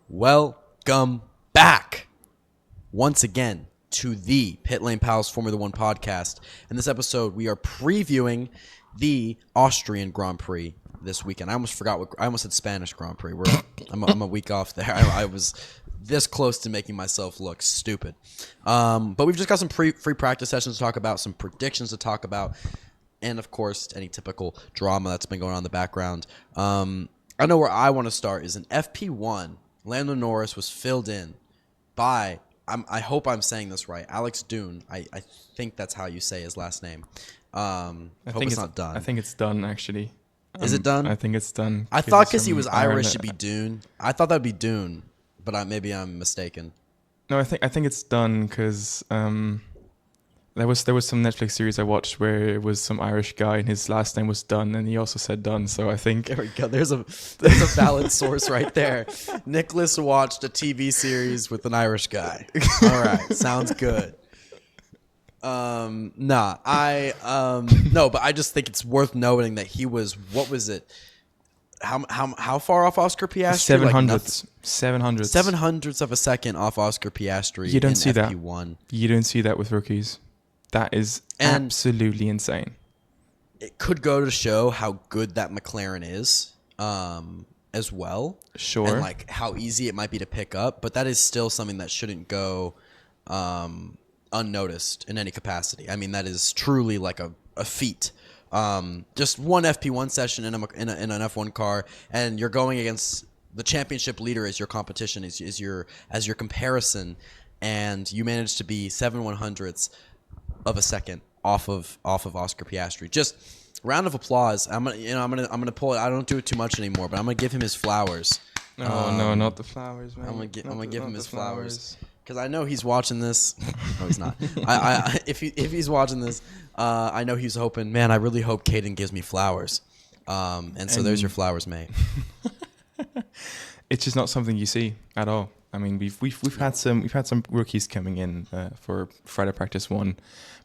Welcome back once again to the Pitlane Pals Formula One podcast. In this episode, we are previewing the Austrian Grand Prix this weekend. I almost said Spanish Grand Prix. I'm a week off there. I was this close to making myself look stupid. But we've just got some free practice sessions to talk about, some predictions to talk about, and of course, any typical drama that's been going on in the background. I know where I want to start is in FP1. Lando Norris was filled in by, I hope I'm saying this right, Alex Dunne. I think that's how you say his last name. I hope it's not Dunne. I think it's Dunne, actually. Is it Dunne? I think it's Dunne. I thought because he was Irish, it'd be Dune. I thought that'd be Dune, but maybe I'm mistaken. No, I think it's Dunne because there was some Netflix series I watched where it was some Irish guy and his last name was Dunne and he also said Dunne. So I think there we go. There's a valid source right there. Nicholas watched a TV series with an Irish guy. All right, sounds good. No, but I just think it's worth noting that he was, what was it? How far off Oscar Piastri? 700ths of a second off Oscar Piastri. You don't see FP1. that. You don't see that with rookies. That is absolutely insane. It could go to show how good that McLaren is, as well. Sure. And like how easy it might be to pick up, but that is still something that shouldn't go unnoticed in any capacity. I mean, that is truly like a feat. Just one FP1 session in an F1 car, and you're going against the championship leader as your competition, as your comparison, and you managed to be 7/100ths of a second off of Oscar Piastri. Just round of applause. I'm gonna pull it. I don't do it too much anymore, but I'm gonna give him his flowers. No, not the flowers, man. I'm gonna give him his flowers. Because I know he's watching this. No, he's not. If he's watching this, I know he's hoping. Man, I really hope Caden gives me flowers. And so there's your flowers, mate. It's just not something you see at all. I mean, we've had some rookies coming in for Friday practice 1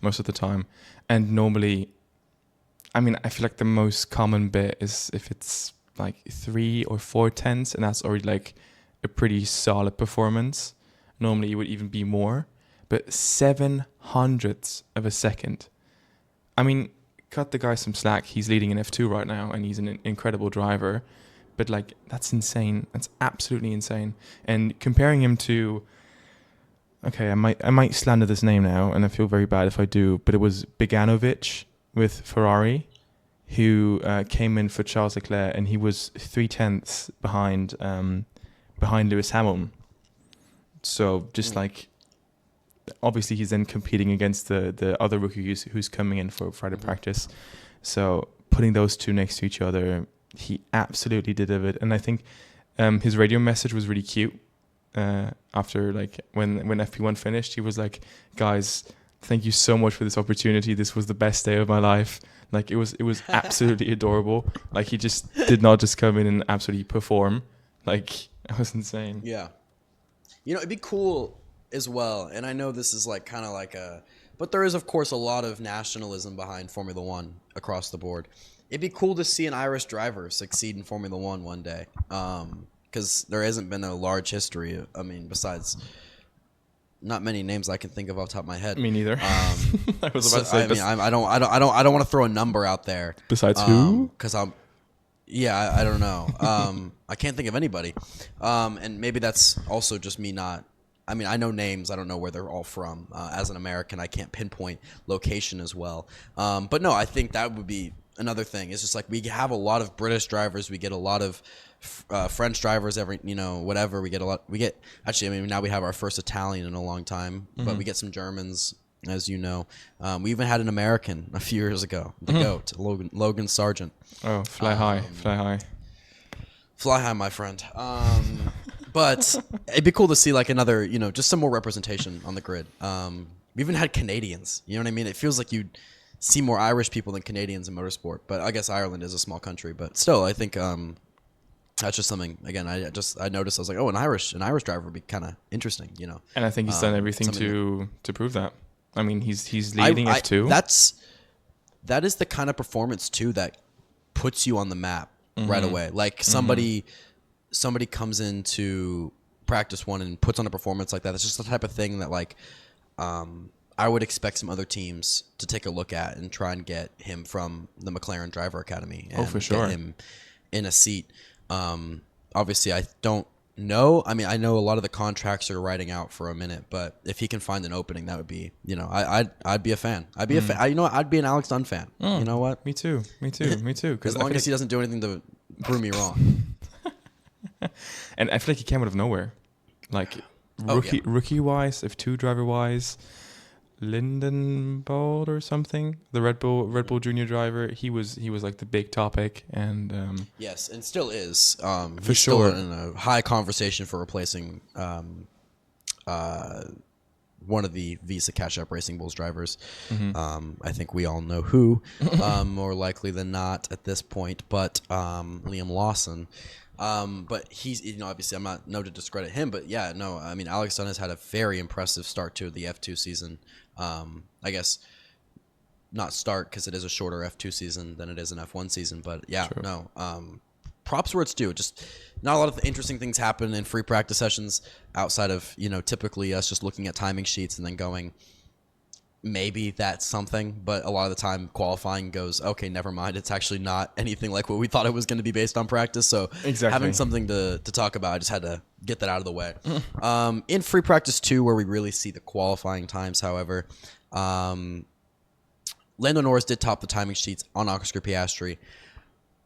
most of the time, and normally, I mean, I feel like the most common bit is if it's like 3 or 4 tenths, and that's already like a pretty solid performance. Normally, it would even be more, but 7/100ths of a second. I mean, cut the guy some slack. He's leading in F2 right now, and he's an incredible driver. But like, that's insane. That's absolutely insane. And comparing him to, okay, I might slander this name now, and I feel very bad if I do. But it was Beganovic with Ferrari, who came in for Charles Leclerc, and he was 3 tenths behind Lewis Hamilton. So just like, obviously he's then competing against the other rookie who's coming in for Friday practice. So putting those two next to each other, he absolutely delivered. And I think his radio message was really cute. After like when FP1 finished, he was like, "Guys, thank you so much for this opportunity. This was the best day of my life." Like it was absolutely adorable. Like he just did not just come in and absolutely perform. Like it was insane. Yeah. You know, it'd be cool as well, and I know this is like kind of like but there is of course a lot of nationalism behind Formula One across the board. It'd be cool to see an Irish driver succeed in Formula One day, because there hasn't been a large history. I mean, besides not many names I can think of off the top of my head. Me neither. I was about to say. I don't want to throw a number out there. Besides who? Because I don't know. I can't think of anybody. And maybe that's also just me not. I mean, I know names. I don't know where they're all from. As an American, I can't pinpoint location as well. But no, I think that would be another thing. It's just like we have a lot of British drivers. We get a lot of French drivers whatever. We get actually, I mean, now we have our first Italian in a long time, but we get some Germans, as you know. We even had an American a few years ago, the GOAT, Logan Sargent. Oh, fly high. Fly high, my friend. But it'd be cool to see like another, just some more representation on the grid. We even had Canadians. You know what I mean? It feels like you'd see more Irish people than Canadians in motorsport. But I guess Ireland is a small country. But still, I think that's just something. Again, I noticed. I was like, oh, an Irish driver would be kind of interesting. And I think he's done everything to prove that. I mean, he's leading F2. That is the kind of performance too that puts you on the map right away. Like somebody comes into practice one and puts on a performance like that, that's just the type of thing that like I would expect some other teams to take a look at and try and get him from the McLaren Driver Academy and for sure. get him in a seat. Obviously, I don't know. I mean, I know a lot of the contracts are writing out for a minute, but if he can find an opening, that would be, I'd be a fan. I'd be a fan. I'd be an Alex Dunne fan. You know what? Me too. As long as he doesn't do anything to prove me wrong. And I feel like he came out of nowhere, like rookie wise, F2 driver wise. Lindenbold or something, the Red Bull Junior driver. He was like the big topic, and yes, and still is for he's sure still in a high conversation for replacing one of the Visa Cash App Racing Bulls drivers. I think we all know who, more likely than not at this point, but Liam Lawson. But he's, obviously I'm not to discredit him, but yeah, no, I mean, Alex Dunne has had a very impressive start to the F2 season. I guess not start because it is a shorter F2 season than it is an F1 season, but yeah, True. no, props where it's due. Just not a lot of interesting things happen in free practice sessions outside of, typically us just looking at timing sheets and then going, maybe that's something, but a lot of the time qualifying goes, okay, never mind. It's actually not anything like what we thought it was going to be based on practice. So having something to talk about, I just had to get that out of the way. In free practice 2, where we really see the qualifying times, however, Lando Norris did top the timing sheets on Oscar Piastri.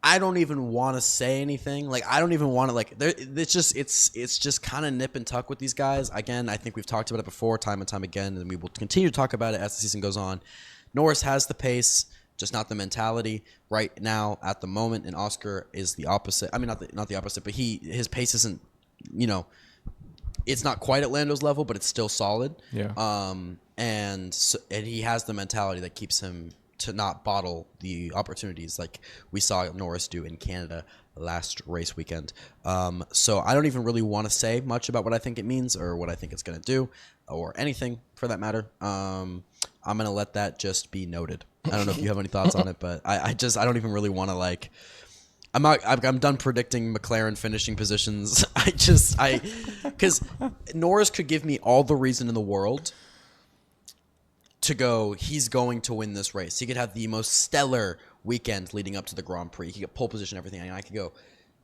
I don't even want to say anything. Like, I don't even want to, like, it's just kind of nip and tuck with these guys. Again, I think we've talked about it before time and time again, and we will continue to talk about it as the season goes on. Norris has the pace, just not the mentality right now at the moment, and Oscar is the opposite. I mean, not the opposite, but his pace isn't, it's not quite at Lando's level, but it's still solid. Yeah. And he has the mentality that keeps him to not bottle the opportunities like we saw Norris do in Canada last race weekend. So I don't even really want to say much about what I think it means or what I think it's going to do or anything for that matter. I'm going to let that just be noted. I don't know if you have any thoughts on it, but I don't even really want to I'm done predicting McLaren finishing positions. Because Norris could give me all the reason in the world to go, he's going to win this race. He could have the most stellar weekend leading up to the Grand Prix. He could get pole position, everything. And I could go,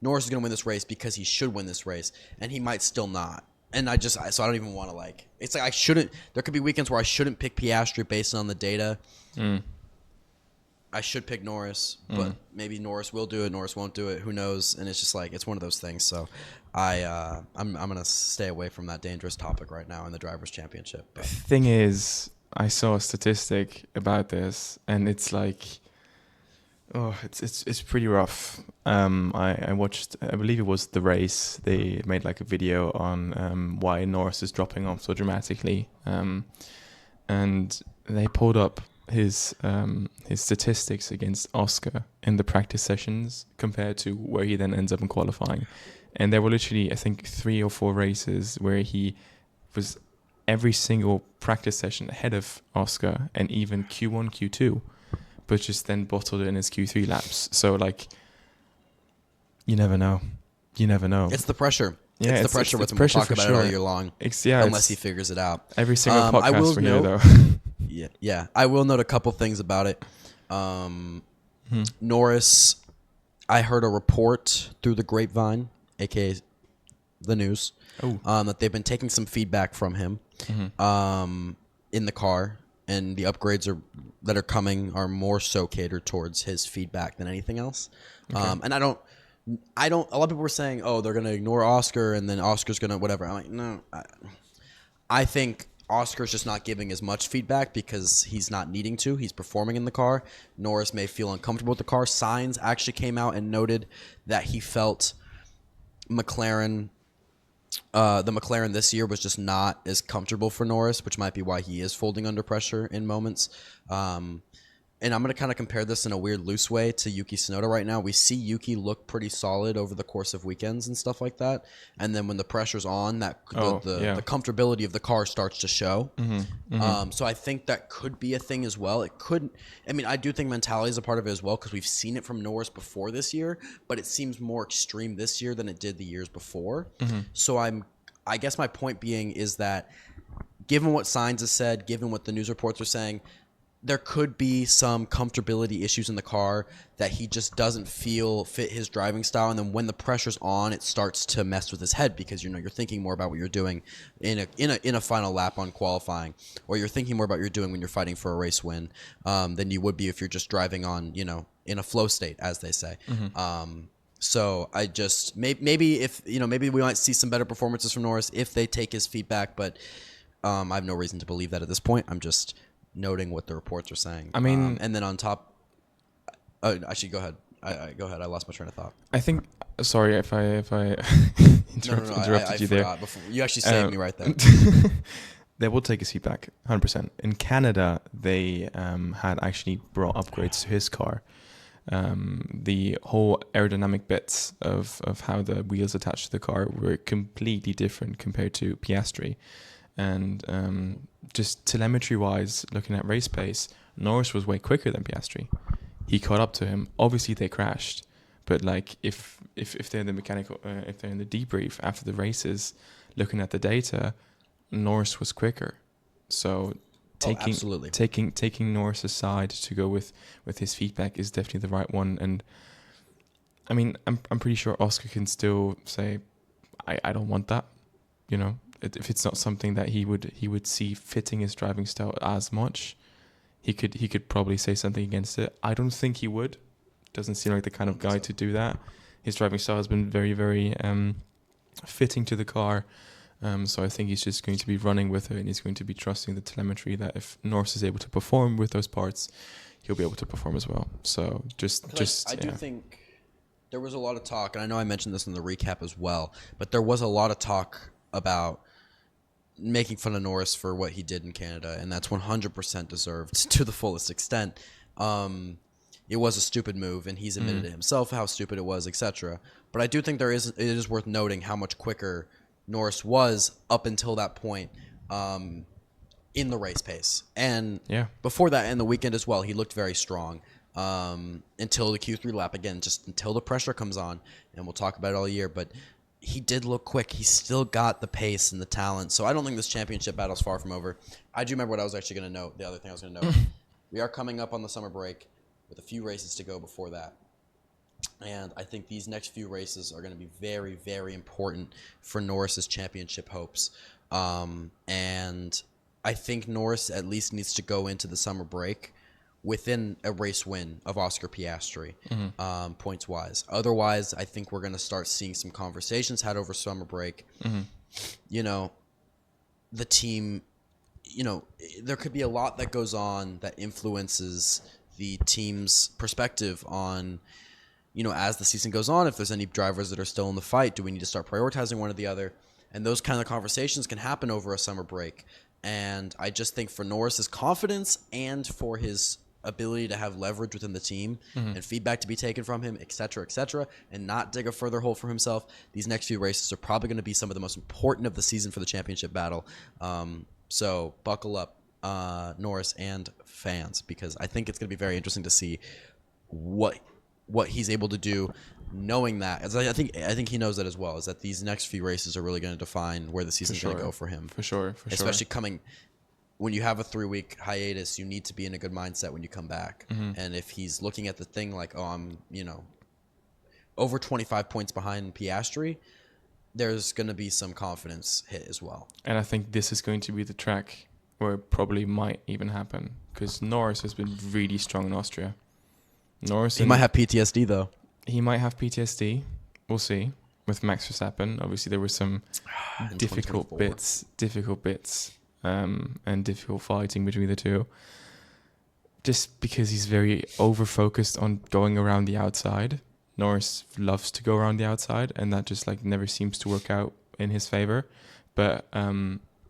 Norris is going to win this race because he should win this race. And he might still not. And so I don't even want to it's like I shouldn't, there could be weekends where I shouldn't pick Piastri based on the data. I should pick Norris, but maybe Norris will do it. Norris won't do it. Who knows? And it's just it's one of those things. So I'm going to stay away from that dangerous topic right now in the Drivers' Championship. But. Thing is, I saw a statistic about this, and it's it's pretty rough. I watched, I believe it was the race. They made a video on why Norris is dropping off so dramatically, and they pulled up his statistics against Oscar in the practice sessions compared to where he then ends up in qualifying, and there were literally I think 3 or 4 races where he was every single practice session ahead of Oscar and even Q1, Q2, but just then bottled in his Q3 laps. So you never know. It's the pressure. Yeah, it's the pressure with him. Pressure we'll talk about sure. it all year long. Unless he figures it out. Every single podcast for you, though. Yeah. I will note a couple things about it. Norris, I heard a report through the grapevine, aka the news, that they've been taking some feedback from him in the car, and the upgrades that are coming are more so catered towards his feedback than anything else. And I don't. A lot of people were saying, "Oh, they're gonna ignore Oscar, and then Oscar's gonna whatever." I'm like, no. I think Oscar's just not giving as much feedback because he's not needing to. He's performing in the car. Norris may feel uncomfortable with the car. Sainz actually came out and noted that he felt the McLaren this year was just not as comfortable for Norris, which might be why he is folding under pressure in moments. And I'm going to kind of compare this in a weird, loose way to Yuki Tsunoda right now. We see Yuki look pretty solid over the course of weekends and stuff like that. And then when the pressure's on, the comfortability of the car starts to show. So I think that could be a thing as well. It could. I mean, I do think mentality is a part of it as well because we've seen it from Norris before this year, but it seems more extreme this year than it did the years before. So I guess my point being is that given what Sainz has said, given what the news reports are saying, there could be some comfortability issues in the car that he just doesn't feel fit his driving style. And then when the pressure's on, it starts to mess with his head because, you're thinking more about what you're doing in a final lap on qualifying, or you're thinking more about what you're doing when you're fighting for a race win than you would be if you're just driving on, in a flow state, as they say. So I just maybe if maybe we might see some better performances from Norris if they take his feedback, but I have no reason to believe that at this point. I'm just noting what the reports are saying. I mean, and then on top, actually, go ahead. Go ahead. I lost my train of thought. I think. Sorry if I interrupted you there. Before. You actually saved me right there. They will take his feedback, 100%. In Canada, they had actually brought upgrades to his car. The whole aerodynamic bits of how the wheels attached to the car were completely different compared to Piastri. And just telemetry-wise, looking at race pace, Norris was way quicker than Piastri. He caught up to him. Obviously, they crashed. But like, if they're in the if they're in the debrief after the races, looking at the data, Norris was quicker. So taking Norris aside to go with his feedback is definitely the right one. And I mean, I'm pretty sure Oscar can still say, I don't want that, if it's not something that he would see fitting his driving style as much, he could probably say something against it. I don't think he would. Doesn't seem like the kind of guy to do that. His driving style has been very, very fitting to the car. So I think he's just going to be running with it, and he's going to be trusting the telemetry that if Norris is able to perform with those parts, he'll be able to perform as well. So I do think there was a lot of talk, and I know I mentioned this in the recap as well, but there was a lot of talk about making fun of Norris for what he did in Canada, and that's 100% deserved to the fullest extent. It was a stupid move, and he's admitted it himself how stupid it was, etc. But I do think it is worth noting how much quicker Norris was up until that point in the race pace. And before that, in the weekend as well, he looked very strong until the Q3 lap. Again, just until the pressure comes on, and we'll talk about it all year. But he did look quick. He still got the pace and the talent. So I don't think this championship battle is far from over. I do remember what I was actually going to note. The other thing I was going to note. We are coming up on the summer break with a few races to go before that. And I think these next few races are going to be very, very important for Norris's championship hopes. And I think Norris at least needs to go into the summer break within a race win of Oscar Piastri, points-wise. Otherwise, I think we're going to start seeing some conversations had over summer break. The team, there could be a lot that goes on that influences the team's perspective on, as the season goes on, if there's any drivers that are still in the fight, do we need to start prioritizing one or the other? And those kind of conversations can happen over a summer break. And I just think for Norris's confidence and for his ability to have leverage within the team and feedback to be taken from him, et cetera, and not dig a further hole for himself, these next few races are probably going to be some of the most important of the season for the championship battle. So buckle up, Norris and fans, because I think it's going to be very interesting to see what he's able to do, knowing that, as I think he knows that as well, is that these next few races are really going to define where the season's going to go for him. For sure. Especially coming when you have a 3-week hiatus, you need to be in a good mindset when you come back. And if he's looking at the thing like, oh, I'm, over 25 points behind Piastri, there's going to be some confidence hit as well. And I think this is going to be the track where it probably might even happen, because Norris has been really strong in Austria. He might have PTSD, though. He might have PTSD. We'll see. With Max Verstappen, obviously there were some difficult bits, and difficult fighting between the two. Just because he's very over-focused on going around the outside. Norris loves to go around the outside, and that just never seems to work out in his favor. But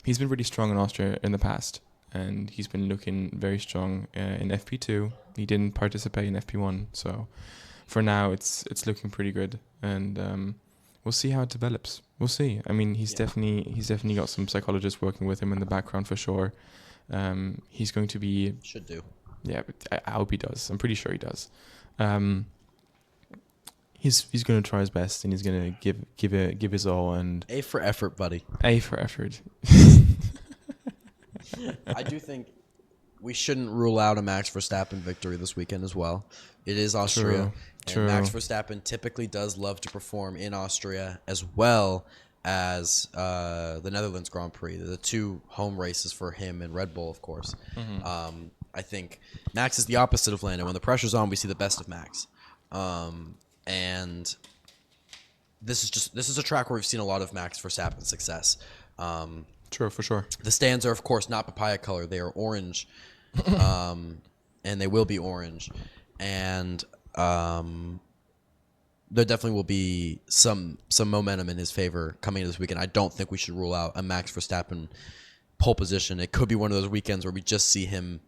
he's been really strong in Austria in the past, and he's been looking very strong in FP2. He didn't participate in FP1, so for now it's looking pretty good, and we'll see how it develops. We'll see. I mean, he's definitely got some psychologists working with him in the background for sure. He's going to be should do. Yeah, but I hope he does. I'm pretty sure he does. he's going to try his best, and he's going to give his all, and A for effort, buddy. A for effort. I do think we shouldn't rule out a Max Verstappen victory this weekend as well. It is Austria. True. And Max Verstappen typically does love to perform in Austria as well as the Netherlands Grand Prix. The two home races for him and Red Bull, of course. Mm-hmm. I think Max is the opposite of Lando. When the pressure's on, we see the best of Max. And this is a track where we've seen a lot of Max Verstappen's success. Sure, for sure. The stands are, of course, not papaya color. They are orange, and they will be orange. And there definitely will be some momentum in his favor coming into this weekend. I don't think we should rule out a Max Verstappen pole position. It could be one of those weekends where we just see him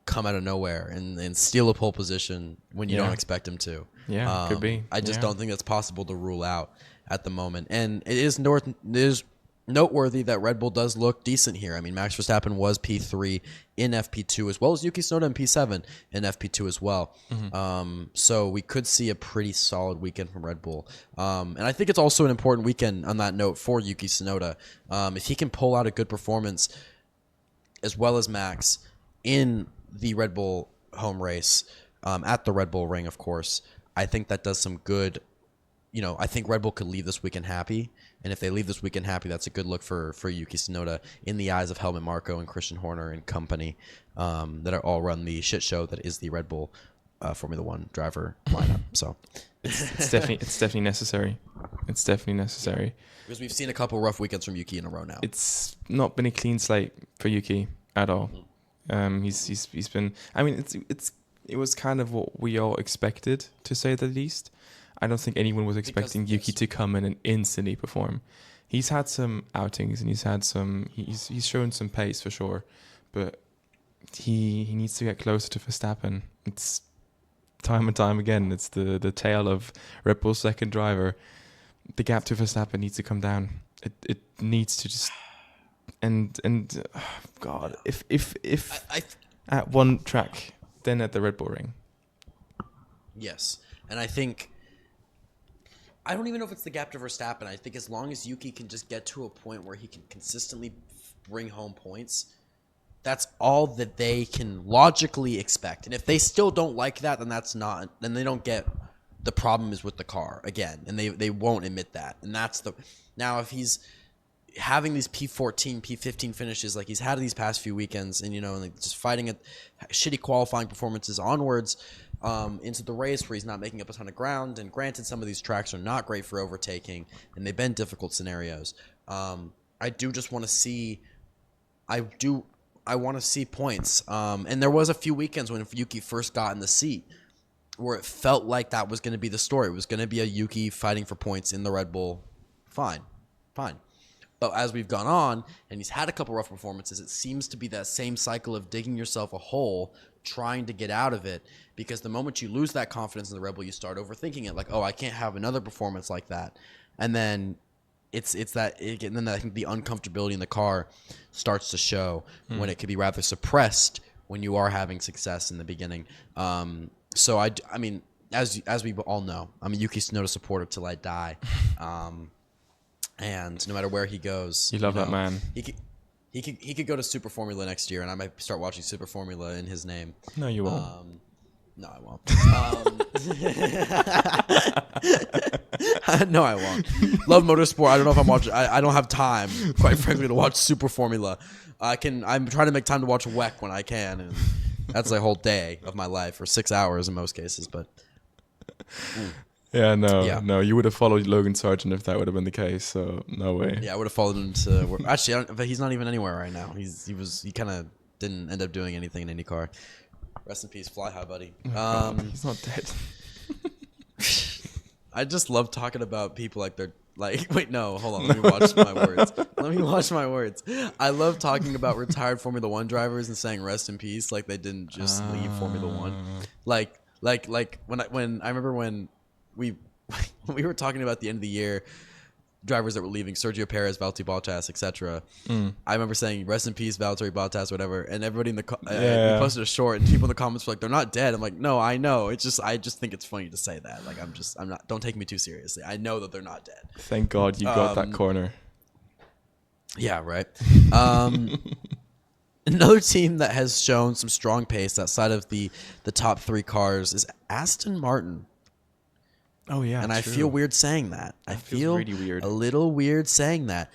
come out of nowhere and steal a pole position when you don't expect him to. Yeah, could be. I just don't think that's possible to rule out at the moment. And it is noteworthy that Red Bull does look decent here. I mean, Max Verstappen was P3 in FP2 as well as Yuki Tsunoda in P7 in FP2 as well. So we could see a pretty solid weekend from Red Bull. And I think it's also an important weekend on that note for Yuki Tsunoda. If he can pull out a good performance as well as Max in the Red Bull home race, at the Red Bull Ring, of course, I think that does some good. I think Red Bull could leave this weekend happy. And if they leave this weekend happy, that's a good look for Yuki Tsunoda in the eyes of Helmut Marko and Christian Horner and company that are all run the shit show that is the Red Bull Formula One driver lineup. So it's definitely necessary. It's definitely necessary. Because we've seen a couple rough weekends from Yuki in a row now. It's not been a clean slate for Yuki at all. He's been. I mean, it was kind of what we all expected, to say the least. I don't think anyone was expecting Yuki to come in and instantly perform. He's had some outings and he's shown some pace for sure, but he needs to get closer to Verstappen. It's time and time again. It's the tale of Red Bull's second driver. The gap to Verstappen needs to come down. It needs to just God, if at one track, then at the Red Bull Ring. Yes, and I think. I don't even know if it's the gap to Verstappen. I think as long as Yuki can just get to a point where he can consistently bring home points, that's all that they can logically expect. And if they still don't like that, then they don't get the problem is with the car again, and they won't admit that. And now if he's having these P14, P15 finishes like he's had these past few weekends, and like just fighting at shitty qualifying performances onwards. Into the race where he's not making up a ton of ground. And granted, some of these tracks are not great for overtaking, and they've been difficult scenarios. I do just want to see. I want to see points. And there was a few weekends when Yuki first got in the seat where it felt like that was going to be the story. It was going to be a Yuki fighting for points in the Red Bull. Fine. But as we've gone on, and he's had a couple rough performances, it seems to be that same cycle of digging yourself a hole, trying to get out of it, because the moment you lose that confidence in the Red Bull, you start overthinking it, like, oh, I can't have another performance like that. And then and then I think the uncomfortability in the car starts to show when it could be rather suppressed when you are having success in the beginning. So I mean, as we all know, I'm a Yuki Tsunoda supporter till I die. And no matter where he goes, you love that man. He could go to Super Formula next year, and I might start watching Super Formula in his name. No, you won't. No, I won't. No, I won't. Love motorsport. I don't know if I'm watching. I don't have time, quite frankly, to watch Super Formula. I'm trying to make time to watch WEC when I can, and that's a whole day of my life, or 6 hours in most cases. But. No, you would have followed Logan Sargent if that would have been the case. So no way. Yeah, I would have followed him to. Actually, but he's not even anywhere right now. He kind of didn't end up doing anything in IndyCar. Rest in peace, fly high, buddy. He's not dead. I just love talking about people like they're like. Wait, no, hold on. Let me watch my words. I love talking about retired Formula One drivers and saying rest in peace, like they didn't just leave Formula One. Like when I remember when we were talking about the end of the year, drivers that were leaving, Sergio Perez, Valtteri Bottas, etc. I remember saying rest in peace Valtteri Bottas, whatever, and everybody in the we posted a short, and people in the comments were like, they're not dead. I'm like, no, I know. It's just I just think it's funny to say that. Like I'm not. Don't take me too seriously. I know that they're not dead. Thank God you got that corner. Yeah, right. Another team that has shown some strong pace outside of the top 3 cars is Aston Martin. Oh yeah, and true. I feel weird saying that. I feel really weird. A little weird saying that.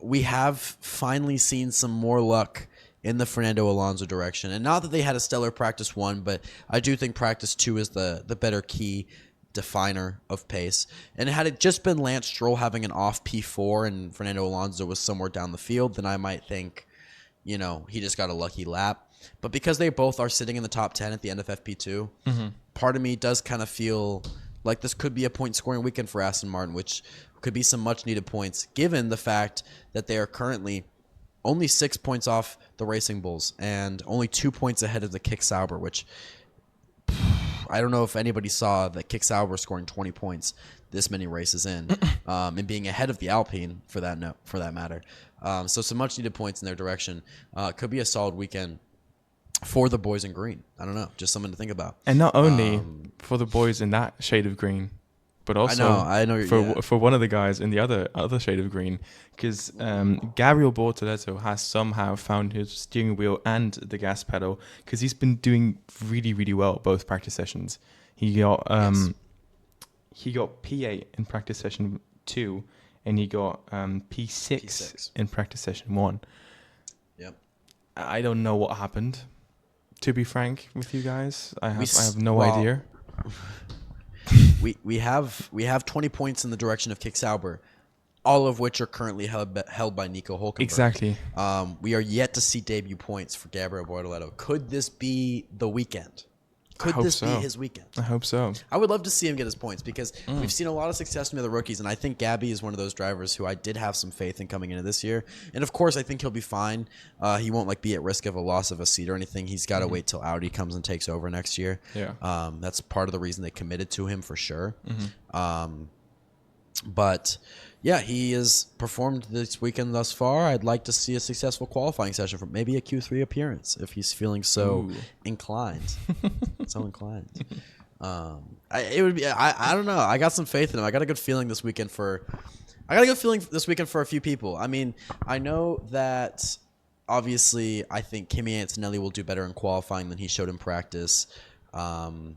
We have finally seen some more luck in the Fernando Alonso direction, and not that they had a stellar practice 1, but I do think practice 2 is the better key definer of pace. And had it just been Lance Stroll having an off P4 and Fernando Alonso was somewhere down the field, then I might think, he just got a lucky lap. But because they both are sitting in the top 10 at the end of FP2, part of me does kind of feel like this could be a point-scoring weekend for Aston Martin, which could be some much-needed points, given the fact that they are currently only 6 points off the Racing Bulls and only 2 points ahead of the Kick Sauber, which I don't know if anybody saw that Kick Sauber scoring 20 points this many races in, and being ahead of the Alpine for that matter. So some much-needed points in their direction. Could be a solid weekend for the boys in green. I don't know, just something to think about. And not only for the boys in that shade of green, but also I know for one of the guys in the other shade of green, because Gabriel Bortoleto has somehow found his steering wheel and the gas pedal, because he's been doing really, really well both practice sessions. He got P8 in practice session 2, and he got P6 in practice session 1. Yep. I don't know what happened. To be frank with you guys, I have no idea. We have 20 points in the direction of Kick Sauber, all of which are currently held by Nico Hülkenberg. Exactly. We are yet to see debut points for Gabriel Bortoleto. Could this be the weekend? Could this be his weekend? I hope so. I would love to see him get his points, because we've seen a lot of success from the other rookies, and I think Gabby is one of those drivers who I did have some faith in coming into this year. And of course, I think he'll be fine. He won't be at risk of a loss of a seat or anything. He's got to wait till Audi comes and takes over next year. Yeah. That's part of the reason they committed to him for sure. But yeah, he has performed this weekend thus far. I'd like to see a successful qualifying session from maybe a Q3 appearance if he's feeling so inclined. So inclined. It would be. I don't know. I got some faith in him. I got a good feeling this weekend for a few people. I mean, I know that obviously I think Kimi Antonelli will do better in qualifying than he showed in practice, and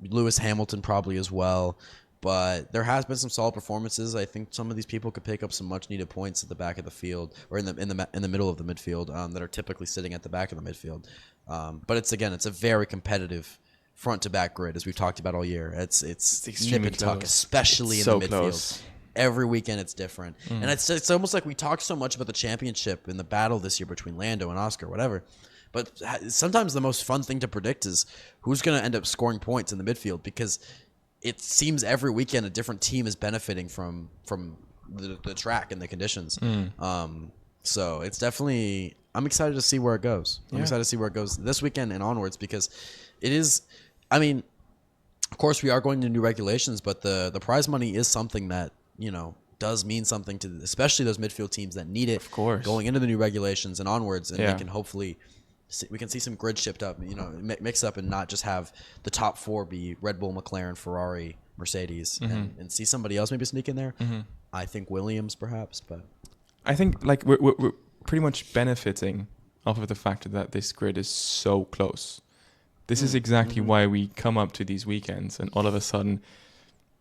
Lewis Hamilton probably as well. But there has been some solid performances. I think some of these people could pick up some much-needed points at the back of the field, or in the middle of the midfield, that are typically sitting at the back of the midfield. But it's a very competitive front-to-back grid, as we've talked about all year. It's nip and tuck, especially in the midfield. Close. Every weekend it's different, and it's almost like we talked so much about the championship and the battle this year between Lando and Oscar, whatever. But sometimes the most fun thing to predict is who's going to end up scoring points in the midfield, because it seems every weekend a different team is benefiting from the track and the conditions. So it's definitely, I'm excited to see where it goes. I'm excited to see where it goes this weekend and onwards, because it is, I mean, of course we are going to new regulations, but the prize money is something that, does mean something to especially those midfield teams that need it, of course, going into the new regulations and onwards, and they can hopefully we can see some grid shift up, mix up, and not just have the top 4 be Red Bull, McLaren, Ferrari, Mercedes, and see somebody else maybe sneak in there. I think Williams perhaps, but I think we're pretty much benefiting off of the fact that this grid is so close. This is exactly why we come up to these weekends and all of a sudden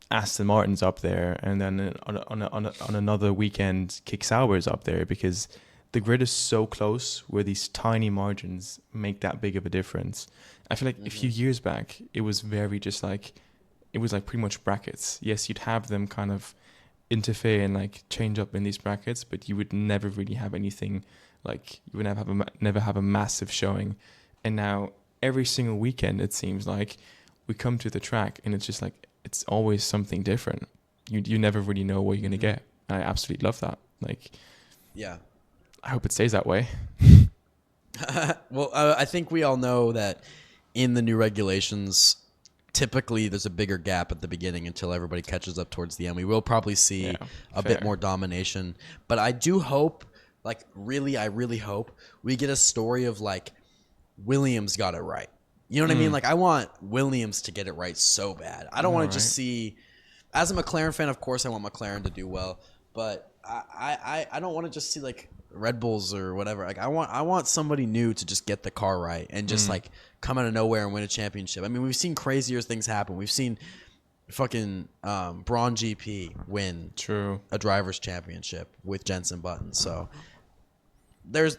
Aston Martin's up there, and then on another weekend Kick Sauber's up there, because the grid is so close where these tiny margins make that big of a difference. I feel like a few years back, it was very just it was pretty much brackets. Yes, you'd have them kind of interfere and change up in these brackets, but you would never really have anything you would never have a massive showing. And now every single weekend, it seems like we come to the track and it's just it's always something different. You never really know what you're going to get. And I absolutely love that. Yeah. I hope it stays that way. Well, I think we all know that in the new regulations, typically there's a bigger gap at the beginning until everybody catches up towards the end. We will probably see a bit more domination, but I do hope, like I really hope we get a story of like Williams got it right. You know what I mean? Like I want Williams to get it right so bad. I don't want to just see, as a McLaren fan, of course I want McLaren to do well, but I don't want to just see like Red Bulls or whatever. Like I want somebody new to just get the car right and just like come out of nowhere and win a championship. I mean, we've seen crazier things happen. We've seen fucking Braun GP win a drivers championship with Jenson Button. So there's,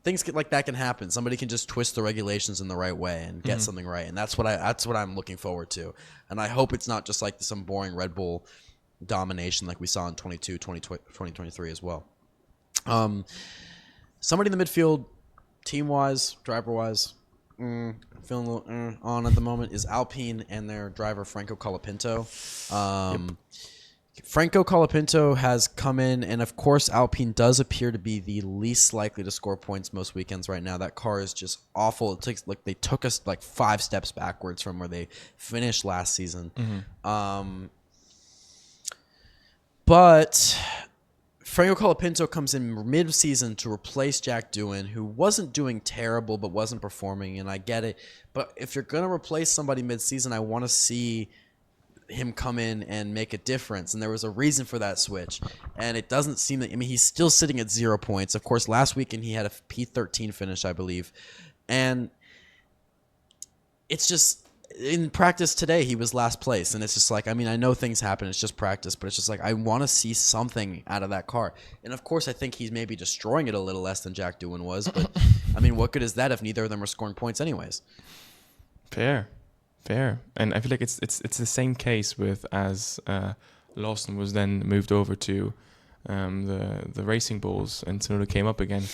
things like that can happen. Somebody can just twist the regulations in the right way and get something right. And that's what I'm looking forward to. And I hope it's not just like some boring Red Bull domination like we saw in 2023 as well. Somebody in the midfield, team-wise, driver-wise, feeling a little on at the moment is Alpine and their driver Franco Colapinto. Franco Colapinto has come in, and of course Alpine does appear to be the least likely to score points most weekends right now. That car is just awful. They took us like 5 steps backwards from where they finished last season. But Franco Colapinto comes in mid-season to replace Jack Dunne, who wasn't doing terrible but wasn't performing, and I get it. But if you're going to replace somebody mid-season, I want to see him come in and make a difference, and there was a reason for that switch, and it doesn't seem that. I mean, he's still sitting at 0 points. Of course, last weekend he had a P13 finish, I believe, and it's just in practice today he was last place, and it's just like, I mean, I know things happen, it's just practice, but it's just like I want to see something out of that car. And of course I think he's maybe destroying it a little less than Jack Dunne was, but I mean, what good is that if neither of them are scoring points anyways? Fair. And I feel like it's the same case with as Lawson was then moved over to the Racing Bulls and Tsunoda came up again.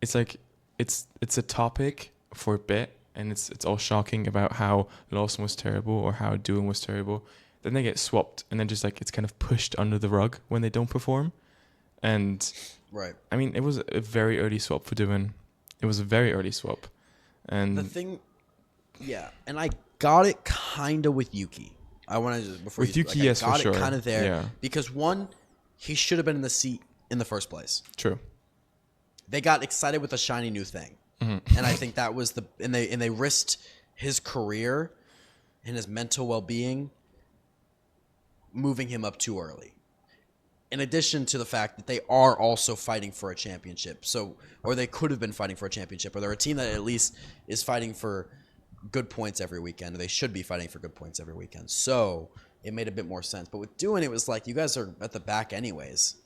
It's like it's a topic for a bit, and it's all shocking about how Lawson was terrible or how Dunne was terrible. Then they get swapped, and then just like it's kind of pushed under the rug when they don't perform. And right, I mean, it was a very early swap for Dunne. It was a very early swap, and the thing, and I got it kind of with Yuki. I want to just before with you, Yuki, like, yes, I got for sure. it kind of there, Yeah. because one, he should have been in the seat in the first place. True. They got excited with a shiny new thing. And I think that was and they risked his career and his mental well-being moving him up too early. In addition to the fact that they are also fighting for a championship. Or they could have been fighting for a championship, or they're a team that at least is fighting for good points every weekend. Or they should be fighting for good points every weekend. So it made a bit more sense. But with Dunne, it was like, you guys are at the back anyways.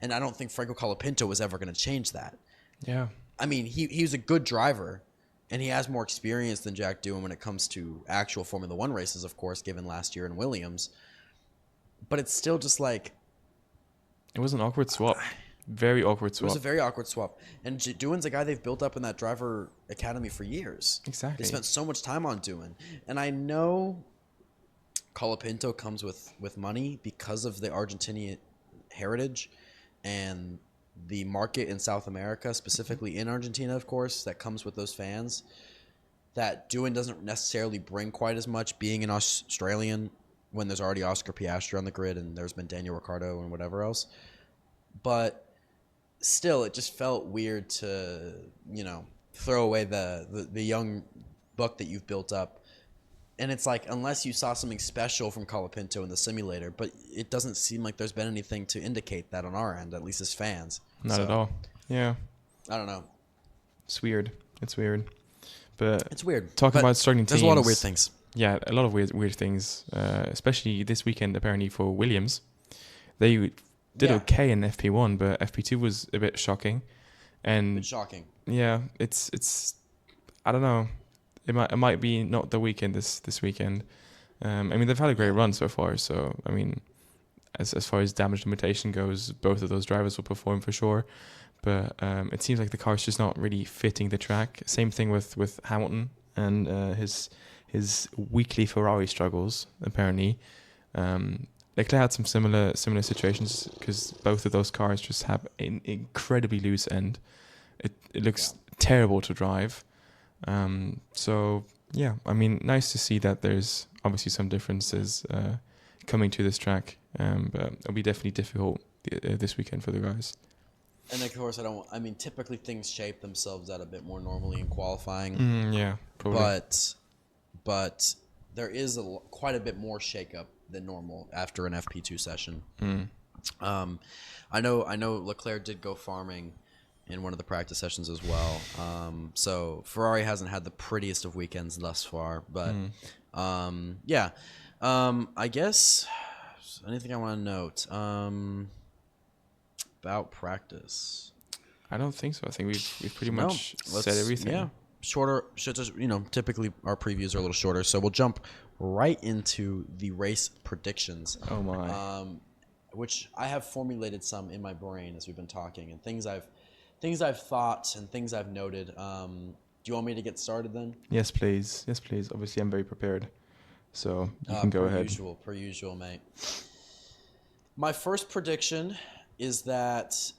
And I don't think Franco Colapinto was ever going to change that. Yeah. I mean, he was a good driver, and he has more experience than Jack Dunne when it comes to actual Formula One races, of course, given last year in Williams. But it's still just like... It was an awkward swap. Very awkward swap. It was a very awkward swap. And Dunne's a guy they've built up in that driver academy for years. Exactly. They spent so much time on Dunne. And I know Colapinto comes with money because of the Argentinian heritage and the market in South America, specifically in Argentina, of course, that comes with those fans, that Dunne doesn't necessarily bring quite as much, being an Australian when there's already Oscar Piastri on the grid and there's been Daniel Ricciardo and whatever else. But still, it just felt weird to, throw away the young buck that you've built up. And it's like, unless you saw something special from Colapinto in the simulator, but it doesn't seem like there's been anything to indicate that on our end, at least as fans. Not at all. Yeah. I don't know. It's weird. But it's weird. Talking about starting teams. There's a lot of weird things. Yeah, a lot of weird things, especially this weekend apparently for Williams. They did okay in FP1, but FP2 was a bit shocking. And shocking. Yeah, it's I don't know. It might be not the weekend this weekend. I mean, they've had a great run so far. So I mean, as far as damage limitation goes, both of those drivers will perform for sure. But it seems like the car's just not really fitting the track. Same thing with Hamilton and his weekly Ferrari struggles. Apparently, Leclerc had some similar situations because both of those cars just have an incredibly loose end. It looks terrible to drive. So Yeah, I mean, nice to see that there's obviously some differences coming to this track, but it'll be definitely difficult this weekend for the guys. And of course, typically things shape themselves out a bit more normally in qualifying. Yeah, probably. But there is quite a bit more shakeup than normal after an FP2 session. I know Leclerc did go farming in one of the practice sessions as well. So Ferrari hasn't had the prettiest of weekends thus far, but I guess anything I want to note about practice. I don't think so. I think we've pretty much said everything. Yeah, shorter. Typically our previews are a little shorter, so we'll jump right into the race predictions. Oh my! Which I have formulated some in my brain as we've been talking, and things I've thought and things I've noted. Do you want me to get started then? Yes, please. Yes, please. Obviously, I'm very prepared, so you can go ahead. Per usual, mate. My first prediction is that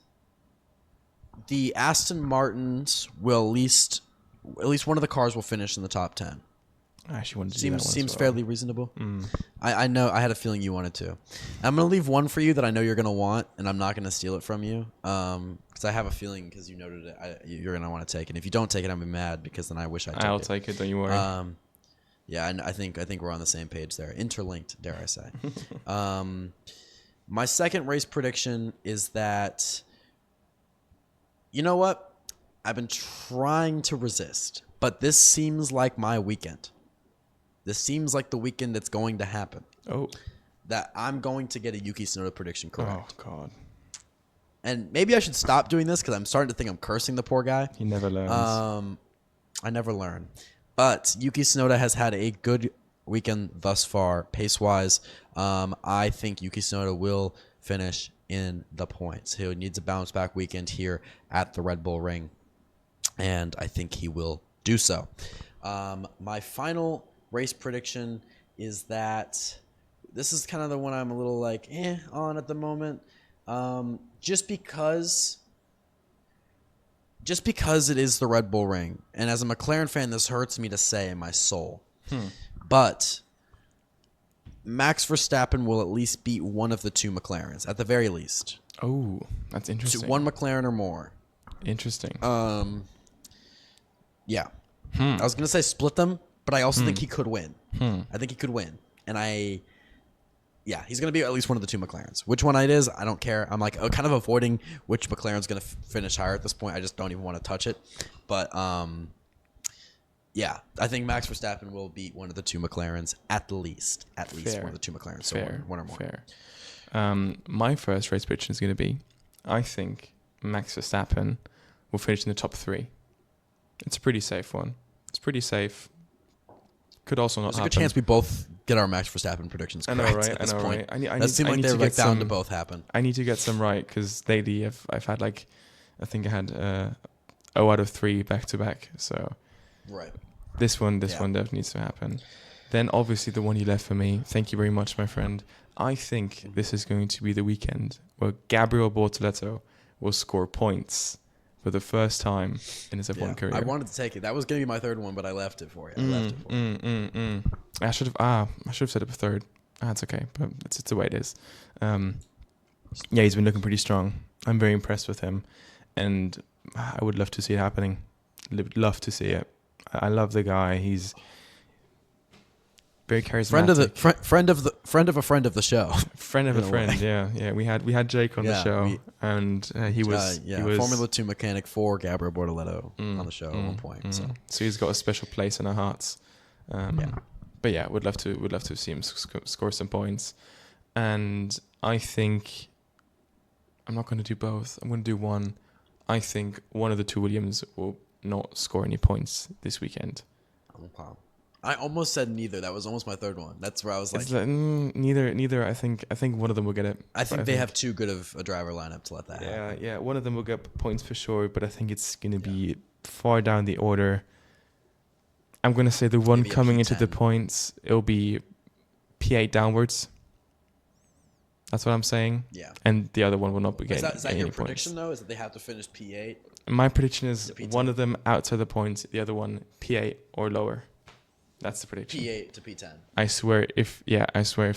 the Aston Martins will at least one of the cars will finish in the top 10. I actually wanted to do that one Seems as well. fairly reasonable. I know. I had a feling you wanted to. I'm gonna leave one for you that I know you're gonna want, and I'm not gonna steal it from you. Because I have a feeling because you noted it, you're gonna want to take it. And if you don't take it, I'm mad because then I wish I took it. I'll take it. Don't you worry. Yeah, and I think we're on the same page there. Interlinked, dare I say. My second race prediction is that, you know what? I've been trying to resist, but this seems like my weekend. This seems like the weekend that's going to happen. Oh. That I'm going to get a Yuki Tsunoda prediction correct. Oh, God. And maybe I should stop doing this because I'm starting to think I'm cursing the poor guy. He never learns. I never learn. But Yuki Tsunoda has had a good weekend thus far, pace-wise. I think Yuki Tsunoda will finish in the points. He needs a bounce-back weekend here at the Red Bull Ring, and I think he will do so. My final race prediction is that this is kind of the one I'm a little like on at the moment, just because it is the Red Bull Ring, and as a McLaren fan, this hurts me to say in my soul, but Max Verstappen will at least beat one of the two McLarens, at the very least. Oh, that's interesting. One McLaren or more. Interesting. Yeah. I was going to say split them, but I also think he could win. I think he could win. And he's going to be at least one of the two McLarens. Which one it is, I don't care. I'm like kind of avoiding which McLaren's going to finish higher at this point. I just don't even want to touch it. But I think Max Verstappen will beat one of the two McLarens at least. At least one of the two McLarens. So one or more. Fair. My first race prediction is going to be, I think Max Verstappen will finish in the top 3. It's a pretty safe one. It's pretty safe. Could also not happen. There's a good chance we both get our Max Verstappen predictions correct at this point. That seemed like they're bound to both happen. I need to get some right because lately I've had I think I had 0 out of 3 back to back. So right. This one definitely needs to happen. Then obviously the one you left for me. Thank you very much, my friend. I think this is going to be the weekend where Gabriel Bortoleto will score points for the first time in his F1 career. I wanted to take it. That was going to be my third one, but I left it for you. I should have said it for third. That's okay, but it's the way it is. He's been looking pretty strong. I'm very impressed with him, and I would love to see it happening. Love to see it. I love the guy. He's very charismatic. Friend of a friend of the show. Friend of a friend. Yeah. We had Jake on the show, and he was Formula 2 mechanic for Gabriel Bortoleto on the show at one point. So he's got a special place in our hearts. But yeah, would love to see him score some points, and I think I'm not going to do both. I'm going to do one. I think one of the two Williams will not score any points this weekend. Wow. I almost said neither. That was almost my third one. That's where I was like, neither. I think one of them will get it. I think they have too good of a driver lineup to let that happen. Yeah. One of them will get points for sure, but I think it's going to be far down the order. I'm going to say the one coming into the points, it'll be P8 downwards. That's what I'm saying. Yeah. And the other one will not be getting any points. Is that your prediction, though? Is that they have to finish P8? My prediction is one of them outside the points, the other one P8 or lower. That's the prediction. P8 to P10. I swear if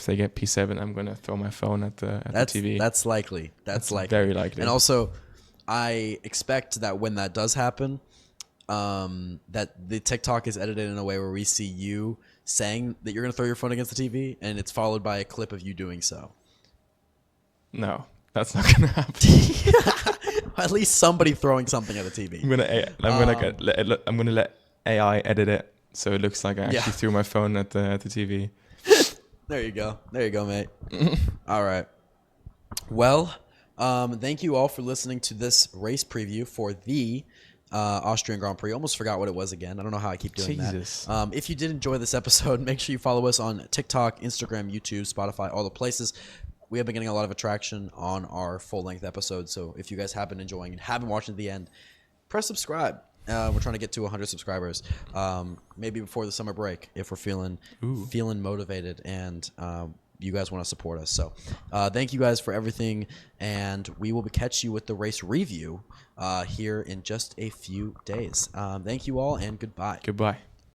they get P7, I'm gonna throw my phone at the TV. That's likely. That's likely. Very likely. And also, I expect that when that does happen, that the TikTok is edited in a way where we see you saying that you're gonna throw your phone against the TV, and it's followed by a clip of you doing so. No, that's not gonna happen. At least somebody throwing something at the TV. I'm gonna let AI edit it so it looks like I actually threw my phone at the TV. There you go, mate. All right. Well, thank you all for listening to this race preview for the Austrian Grand Prix. Almost forgot what it was again. I don't know how I keep doing that. If you did enjoy this episode, make sure you follow us on TikTok, Instagram, YouTube, Spotify, all the places. We have been getting a lot of attraction on our full-length episodes, so if you guys have been enjoying and haven't watched it to the end, press subscribe. We're trying to get to 100 subscribers, maybe before the summer break if we're feeling motivated and you guys want to support us. So thank you guys for everything, and we will catch you with the race review here in just a few days. Thank you all, and goodbye. Goodbye.